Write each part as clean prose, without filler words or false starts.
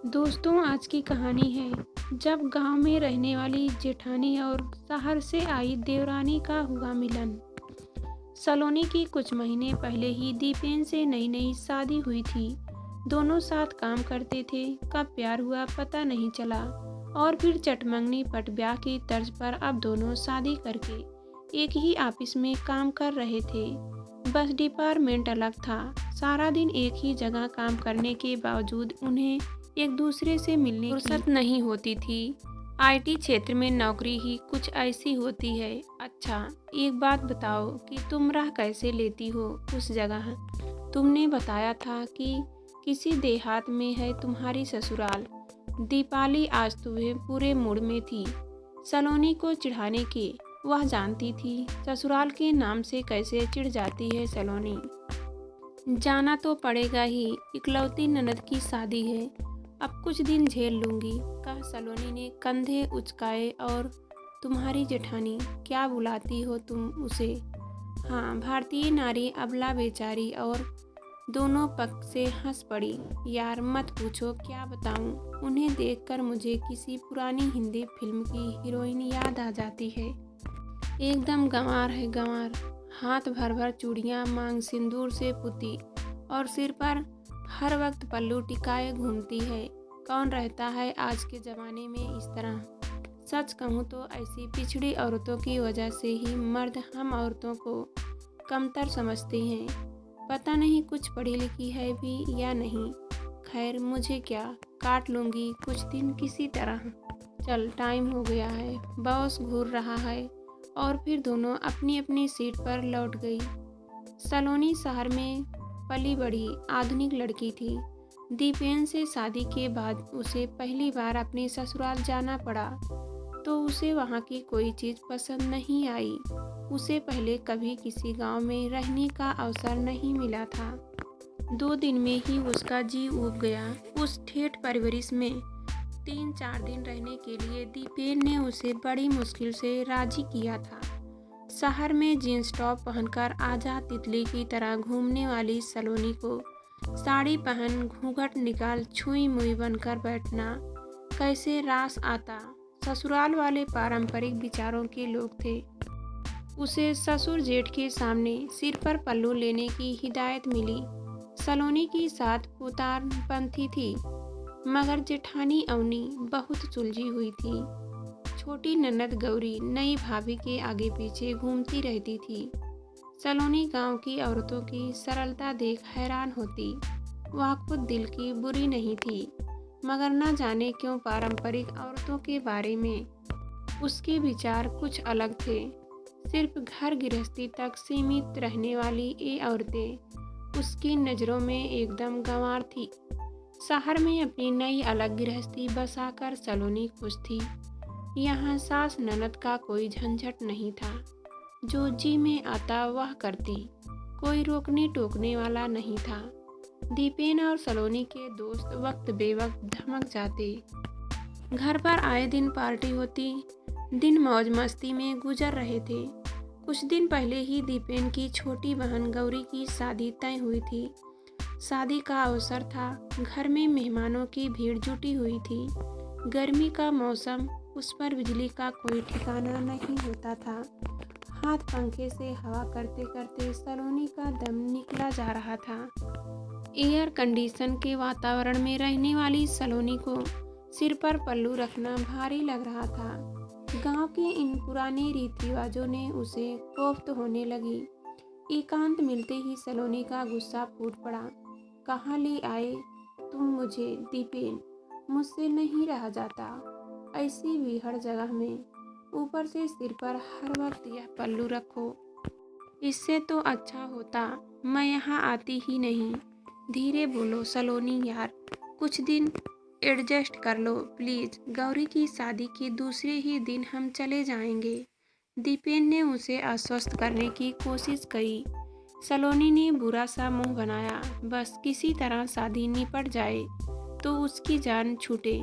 दोस्तों, आज की कहानी है जब गांव में रहने वाली जेठानी और शहर से आई देवरानी का हुआ मिलन। सलोनी की कुछ महीने पहले ही दीपेन से नई नई शादी हुई थी। दोनों साथ काम करते थे। कब प्यार हुआ पता नहीं चला और फिर चटमंगनी पट ब्याह की तर्ज पर अब दोनों शादी करके एक ही ऑफिस में काम कर रहे थे। बस डिपार्टमेंट अलग था। सारा दिन एक ही जगह काम करने के बावजूद उन्हें एक दूसरे से मिलने की फुर्सत नहीं होती थी। आईटी क्षेत्र में नौकरी ही कुछ ऐसी होती है। अच्छा, एक बात बताओ कि तुम राह कैसे लेती हो उस जगह? तुमने बताया था कि किसी देहात में है तुम्हारी ससुराल। दीपाली आज तुम्हें पूरे मूड में थी सलोनी को चिढ़ाने के। वह जानती थी ससुराल के नाम से कैसे चिढ़ जाती है सलोनी। जाना तो पड़ेगा ही, इकलौती ननद की शादी है, अब कुछ दिन झेल लूंगी, कहा सलोनी ने कंधे उचकाए। और तुम्हारी जेठानी, क्या बुलाती हो तुम उसे? हाँ, भारतीय नारी अबला बेचारी। और दोनों पक्ष से हंस पड़ी। यार मत पूछो, क्या बताऊं, उन्हें देखकर मुझे किसी पुरानी हिंदी फिल्म की हीरोइन याद आ जाती है। एकदम गंवार है गंवार। हाथ भर भर चूड़ियाँ मांग सिंदूर से पुती और सिर पर हर वक्त पल्लू टिकाए घूमती है। कौन रहता है आज के ज़माने में इस तरह? सच कहूँ तो ऐसी पिछड़ी औरतों की वजह से ही मर्द हम औरतों को कमतर समझते हैं। पता नहीं कुछ पढ़ी लिखी है भी या नहीं। खैर मुझे क्या, काट लूँगी कुछ दिन किसी तरह। चल, टाइम हो गया है, बॉस घूर रहा है। और फिर दोनों अपनी अपनी सीट पर लौट गई। सलोनी शहर में पली बढ़ी आधुनिक लड़की थी। दीपेन से शादी के बाद उसे पहली बार अपने ससुराल जाना पड़ा तो उसे वहाँ की कोई चीज़ पसंद नहीं आई। उसे पहले कभी किसी गांव में रहने का अवसर नहीं मिला था। 2 दिन में ही उसका जी ऊब गया उस ठेठ परवरिश में। 3-4 दिन रहने के लिए दीपेन ने उसे बड़ी मुश्किल से राजी किया था। शहर में जींस टॉप पहनकर आजाद तितली की तरह घूमने वाली सलोनी को साड़ी पहन घूंघट निकाल छुई मुई बनकर बैठना कैसे रास आता। ससुराल वाले पारंपरिक विचारों के लोग थे। उसे ससुर जेठ के सामने सिर पर पल्लू लेने की हिदायत मिली। सलोनी की साथ उतारपंथी थी, मगर जेठानी अवनी बहुत सुलझी हुई थी। छोटी ननद गौरी नई भाभी के आगे पीछे घूमती रहती थी। सलोनी गांव की औरतों की सरलता देख हैरान होती। वह खुद दिल की बुरी नहीं थी, मगर न जाने क्यों पारंपरिक औरतों के बारे में उसके विचार कुछ अलग थे। सिर्फ घर गृहस्थी तक सीमित रहने वाली ये औरतें उसकी नज़रों में एकदम गंवार थी। शहर में अपनी नई अलग गृहस्थी बसाकर सलोनी खुश थी। यहाँ सास ननद का कोई झंझट नहीं था। जो जी में आता वह करती, कोई रोकने टोकने वाला नहीं था। दीपेन और सलोनी के दोस्त वक्त बेवक्त धमक जाते। घर पर आए दिन पार्टी होती। दिन मौज मस्ती में गुजर रहे थे। कुछ दिन पहले ही दीपेन की छोटी बहन गौरी की शादी तय हुई थी। शादी का अवसर था। घर में मेहमानों की भीड़ जुटी हुई थी। गर्मी का मौसम, उस पर बिजली का कोई ठिकाना नहीं होता था। हाथ पंखे से हवा करते करते सलोनी का दम निकला जा रहा था। एयर कंडीशन के वातावरण में रहने वाली सलोनी को सिर पर पल्लू रखना भारी लग रहा था। गांव के इन पुराने रीति रिवाजों ने उसे कोफ्त होने लगी। एकांत मिलते ही सलोनी का गुस्सा फूट पड़ा। कहाँ ले आए तुम मुझे दीपेन? मुझसे नहीं रहा जाता ऐसी विहड़ जगह में, ऊपर से सिर पर हर वक्त यह पल्लू रखो। इससे तो अच्छा होता मैं यहाँ आती ही नहीं। धीरे बोलो सलोनी यार, कुछ दिन एडजस्ट कर लो प्लीज़। गौरी की शादी के दूसरे ही दिन हम चले जाएंगे। दीपेन ने उसे आश्वस्त करने की कोशिश की। सलोनी ने बुरा सा मुंह बनाया। बस किसी तरह शादी निपट जाए तो उसकी जान छूटे।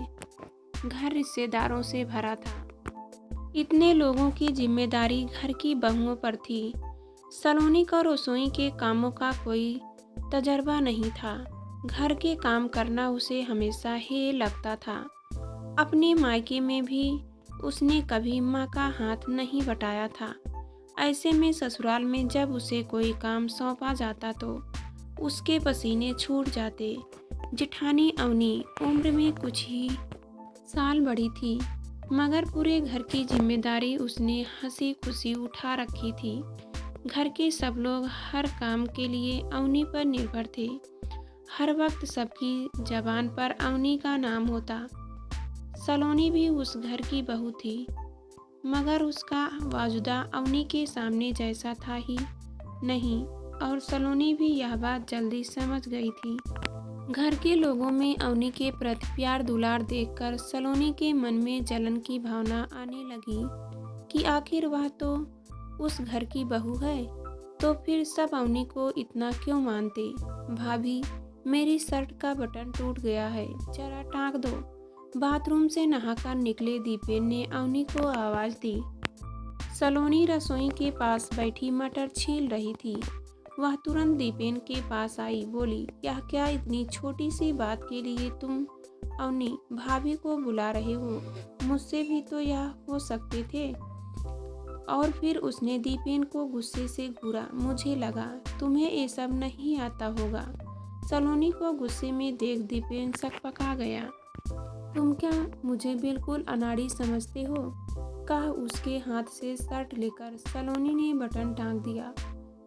घर रिश्तेदारों से भरा था। इतने लोगों की जिम्मेदारी घर की बहुओं पर थी। सलोनी का रसोई के कामों का कोई तजर्बा नहीं था। घर के काम करना उसे हमेशा हेय लगता था। अपने मायके में भी उसने कभी माँ का हाथ नहीं बटाया था। ऐसे में ससुराल में जब उसे कोई काम सौंपा जाता तो उसके पसीने छूट जाते। जेठानी अवनी उम्र में कुछ ही साल बड़ी थी, मगर पूरे घर की जिम्मेदारी उसने हंसी खुशी उठा रखी थी। घर के सब लोग हर काम के लिए अवनी पर निर्भर थे। हर वक्त सबकी जबान पर अवनी का नाम होता। सलोनी भी उस घर की बहू थी, मगर उसका वाजुदा अवनी के सामने जैसा था ही नहीं, और सलोनी भी यह बात जल्दी समझ गई थी। घर के लोगों में अवनी के प्रति प्यार दुलार देखकर सलोनी के मन में जलन की भावना आने लगी कि आखिर वह तो उस घर की बहू है, तो फिर सब अवनी को इतना क्यों मानते। भाभी, मेरी शर्ट का बटन टूट गया है, जरा टाँक दो। बाथरूम से नहाकर निकले दीपेन ने अवनी को आवाज़ दी। सलोनी रसोई के पास बैठी मटर छील रही थी। वह तुरंत दीपेन के पास आई, बोली, यह क्या इतनी छोटी सी बात के लिए तुम अवनी भाभी को बुला रहे हो? मुझसे भी तो यह हो सकते थे। और फिर उसने दीपेन को गुस्से से घूरा। मुझे लगा तुम्हें ये सब नहीं आता होगा। सलोनी को गुस्से में देख दीपेन सकपका गया। तुम क्या मुझे बिल्कुल अनाड़ी समझते हो? कहा उसके हाथ से शर्ट लेकर सलोनी ने बटन टांग दिया।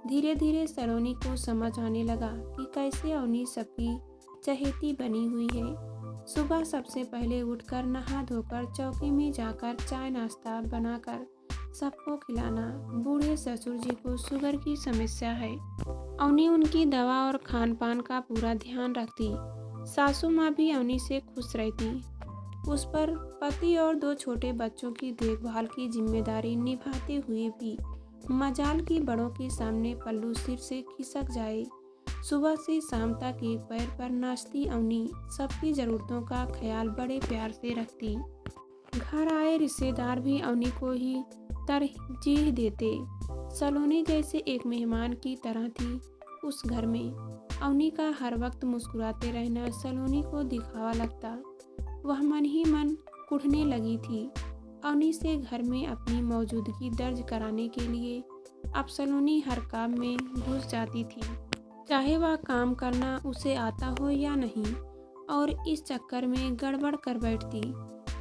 धीरे धीरे सलोनी को समझ आने लगा कि कैसे अवनी सबकी चहेती बनी हुई है। सुबह सबसे पहले उठकर नहा धोकर चौके में जाकर चाय नाश्ता बनाकर सबको खिलाना। बूढ़े ससुर जी को शुगर की समस्या है। अवनी उनकी दवा और खान पान का पूरा ध्यान रखती। सासू माँ भी अवनी से खुश रहती। उस पर पति और 2 छोटे बच्चों की देखभाल की जिम्मेदारी निभाते हुए भी मजाल की बड़ों के सामने पल्लू सिर से खिसक जाए। सुबह से शाम तक एक पैर पर नाचती अवनी सबकी ज़रूरतों का ख्याल बड़े प्यार से रखती। घर आए रिश्तेदार भी अवनी को ही तरजीह देते। सलोनी जैसे एक मेहमान की तरह थी उस घर में। अवनी का हर वक्त मुस्कुराते रहना सलोनी को दिखावा लगता। वह मन ही मन कुढ़ने लगी थी। अवनी से घर में अपनी मौजूदगी दर्ज कराने के लिए अब सलोनी हर काम में घुस जाती थी, चाहे वह काम करना उसे आता हो या नहीं, और इस चक्कर में गड़बड़ कर बैठती,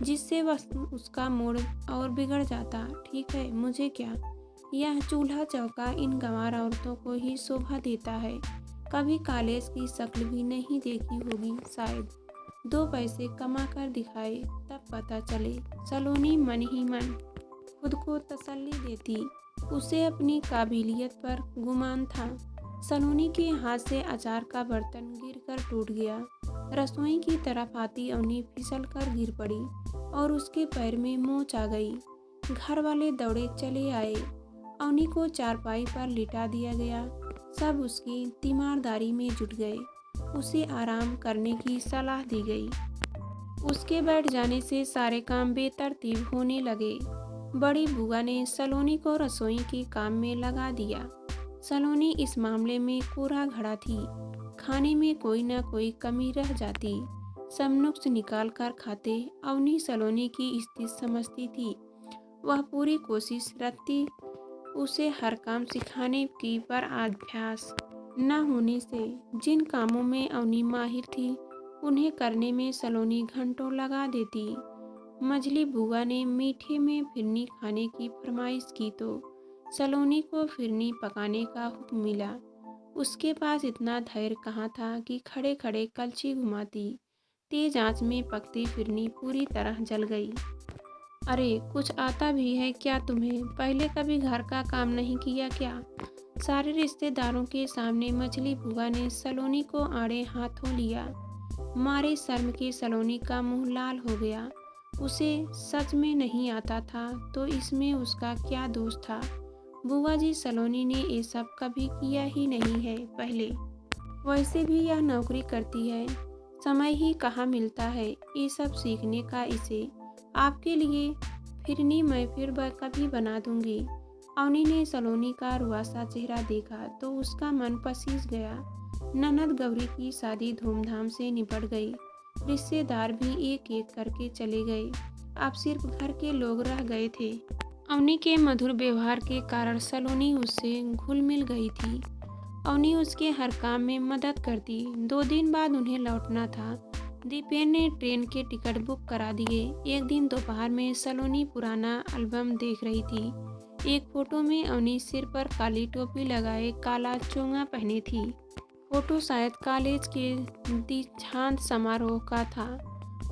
जिससे वह उसका मूड और बिगड़ जाता। ठीक है, मुझे क्या, यह चूल्हा चौका इन गंवार औरतों को ही शोभा देता है। कभी कॉलेज की शक्ल भी नहीं देखी होगी शायद। 2 पैसे कमा कर दिखाए तब पता चले। सलोनी मन ही मन खुद को तसल्ली देती। उसे अपनी काबिलियत पर गुमान था। सलोनी के हाथ से अचार का बर्तन गिरकर टूट गया। रसोई की तरफ आती अवनी फिसल कर गिर पड़ी और उसके पैर में मोच आ गई। घर वाले दौड़े चले आए। अवनी को चारपाई पर लिटा दिया गया। सब उसकी तीमारदारी में जुट गए। उसे आराम करने की सलाह दी गई। उसके बैठ जाने से सारे काम बेतरतीब होने लगे। बड़ी बुआ ने सलोनी को रसोई के काम में लगा दिया। सलोनी इस मामले में कोरा घड़ा थी। खाने में कोई न कोई कमी रह जाती। सब नुक्स निकाल कर खाते। अवनी सलोनी की स्थिति समझती थी। वह पूरी कोशिश रखती उसे हर काम सिखाने की, पर अभ्यास न होने से जिन कामों में अवनी माहिर थी उन्हें करने में सलोनी घंटों लगा देती। मझली बुआ ने मीठे में फिरनी खाने की फरमाइश की तो सलोनी को फिरनी पकाने का हुक्म मिला। उसके पास इतना धैर्य कहाँ था कि खड़े खड़े कलछी घुमाती। तेज आंच में पकती फिरनी पूरी तरह जल गई। अरे, कुछ आता भी है क्या तुम्हें? पहले कभी घर का काम नहीं किया क्या? सारे रिश्तेदारों के सामने मछली बुआ ने सलोनी को आड़े हाथों लिया। मारे शर्म के सलोनी का मुंह लाल हो गया। उसे सच में नहीं आता था तो इसमें उसका क्या दोष था? बुआ जी, सलोनी ने ये सब कभी किया ही नहीं है पहले। वैसे भी यह नौकरी करती है, समय ही कहाँ मिलता है ये सब सीखने का इसे। आपके लिए फिरनी मैं फिर कभी बना दूंगी। अवनी ने सलोनी का रुआसा चेहरा देखा तो उसका मन पसीज गया। ननद गौरी की शादी धूमधाम से निपट गई। रिश्तेदार भी एक एक करके चले गए। अब सिर्फ घर के लोग रह गए थे। अवनी के मधुर व्यवहार के कारण सलोनी उससे घुल मिल गई थी। अवनी उसके हर काम में मदद करती। 2 दिन बाद उन्हें लौटना था। दीपेन ने ट्रेन के टिकट बुक करा दिए। एक दिन दोपहर में सलोनी पुराना एल्बम देख रही थी। एक फोटो में अवनी सिर पर काली टोपी लगाए काला चोंगा पहने थी। फोटो शायद कॉलेज के दीक्षांत समारोह का था।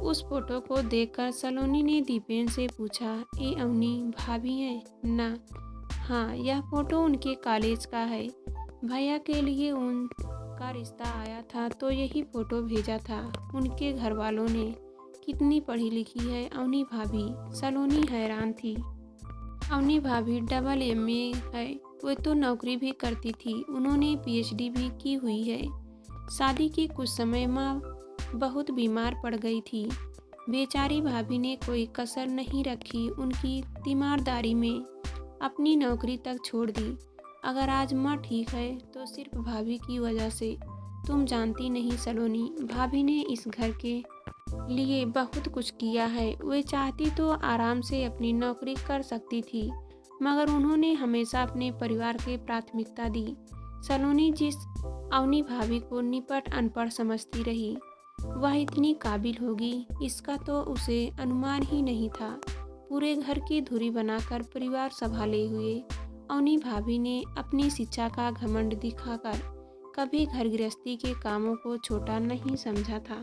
उस फोटो को देखकर सलोनी ने दीपेन से पूछा, ये अवनी भाभी है ना? हाँ, यह फोटो उनके कॉलेज का है। भैया के लिए उनका रिश्ता आया था तो यही फोटो भेजा था उनके घर वालों ने। कितनी पढ़ी लिखी है अवनी भाभी। सलोनी हैरान थी। अवनी भाभी डबल MA है। वो तो नौकरी भी करती थी। उन्होंने PhD भी की हुई है। शादी के कुछ समय माँ बहुत बीमार पड़ गई थी। बेचारी भाभी ने कोई कसर नहीं रखी। उनकी तीमारदारी में अपनी नौकरी तक छोड़ दी। अगर आज माँ ठीक है तो सिर्फ भाभी की वजह से। तुम जानती नहीं सलोनी, भाभी ने इस घर के लिए बहुत कुछ किया है। वे चाहती तो आराम से अपनी नौकरी कर सकती थी, मगर उन्होंने हमेशा अपने परिवार के प्राथमिकता दी। सलोनी जिस अवनी भाभी को निपट अनपढ़ समझती रही, वह इतनी काबिल होगी इसका तो उसे अनुमान ही नहीं था। पूरे घर की धुरी बनाकर परिवार संभाले हुए अवनी भाभी ने अपनी शिक्षा का घमंड दिखाकर कभी घर गृहस्थी के कामों को छोटा नहीं समझा था।